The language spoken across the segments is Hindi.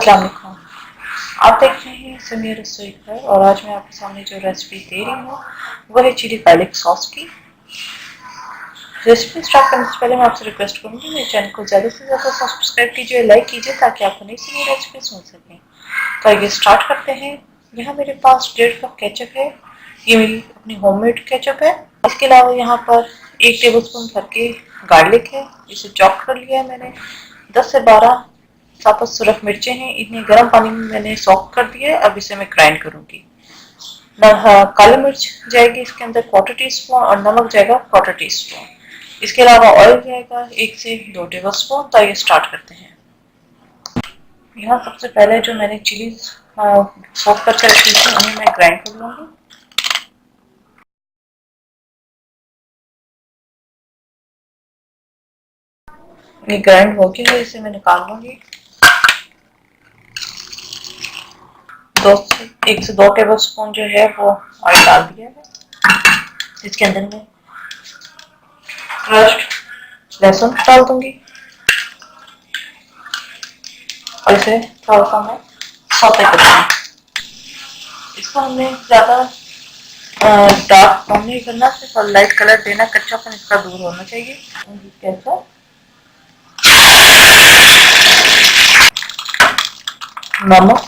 अस्सलाम वालेकुम। आप देख रहे हैं समीर रसोई घर और आज मैं आपके सामने जो रेसिपी दे रही हूँ वो है चिली गार्लिक सॉस की। रेसिपी स्टार्ट करने से पहले मैं आपसे रिक्वेस्ट करूँगी मेरे चैनल को ज़्यादा से ज़्यादा सब्सक्राइब कीजिए, लाइक कीजिए ताकि आपको नई से नई रेसिपीज मिल सकें। तो आइए स्टार्ट करते हैं। यहाँ मेरे पास 1.5 कप केचप है। ये मेरी अपनी होममेड केचप है। इसके अलावा यहाँ पर 1 टेबलस्पून भर के गार्लिक है, इसे चॉप कर लिया है मैंने। 10 से 12 साबुत सुरख मिर्चें हैं, इन्हें गर्म पानी में मैंने सॉक कर दिया है। अब इसे मैं ग्राइंड करूंगी। काली मिर्च जाएगी इसके अंदर 1/4 टीस्पून और नमक जाएगा 1/4 टीस्पून। इसके अलावा ऑयल जाएगा 1 से 2 टेबल स्पून। तो आइए स्टार्ट करते हैं। यहाँ सबसे पहले जो मैंने चिली सॉक करके रखी थी उन्हें मैं ग्राइंड कर लूंगी। ये ग्राइंड हो गया है, इसे मैं निकाल लूंगी। 1 से 2 टेबल स्पून जो है वो ऑयल डाल दिया है। इसके अंदर मैं क्रश्ड लहसुन डाल दूंगी और इसे थोड़ा सा मैं सौते करूंगी। इसको हमें ज्यादा डार्क ब्राउन नहीं करना, सिर्फ लाइट कलर देना, कच्चापन इसका दूर होना चाहिए। कैसा नमक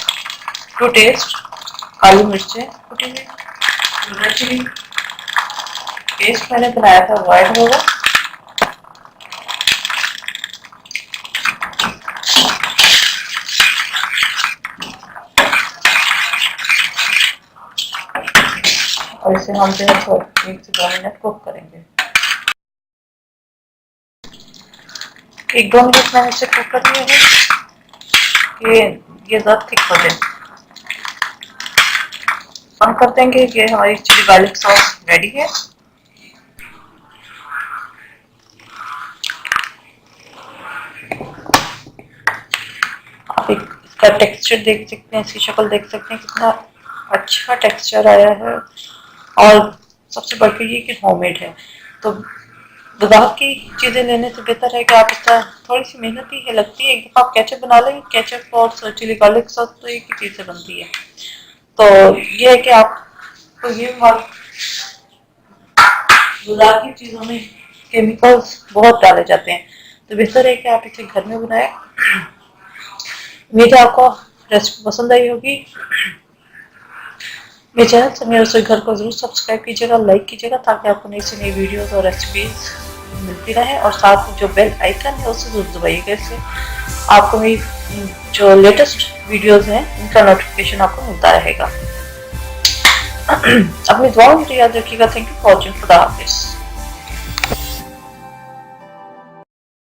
टू टेस्ट, काली मिर्चें कुटी हुई, चिली पेस्ट मैंने बनाया था वो ऐड होगा। और इसे हम जो है 1 से 2 मिनट कुक करेंगे। 1-2 मिनट मैंने इसे कुक कर लिया है कि ये ज़्यादा थिक हो जाए। हम कर देंगे कि हमारी चिली गार्लिक सॉस रेडी है। आप इसका टेक्सचर देख सकते हैं, इसकी शक्ल देख सकते हैं, कितना अच्छा टेक्सचर आया है। और सबसे बढ़कर ये कि होममेड है, तो बाजार की चीज़ें लेने से बेहतर है कि आप इसका थोड़ी सी मेहनत ही है लगती है। एक दफ़ा आप केचप बना लें, केचप और चिली गार्लिक सॉस तो एक ही चीज़ से बनती है। तो ये है कि आपको ये बाजार की चीज़ों में केमिकल्स बहुत डाले जाते हैं, तो बेहतर है कि आप इसे घर में बनाएं। उम्मीद है आपको रेसिपी पसंद आई होगी। मेरे चैनल समीर रसोई घर को जरूर सब्सक्राइब कीजिएगा, लाइक कीजिएगा ताकि आपको नई से नई वीडियोस और रेसिपीज मिलती रहे। और साथ में जो बेल आइकन है उसे जरूर दबाइएगा, इससे आपको मेरी जो लेटेस्ट वीडियोस हैं उनका नोटिफिकेशन आपको मिलता रहेगा। अपनी दुआओं में याद रखिएगा। Thank you for watching. खुदा हाफिज़।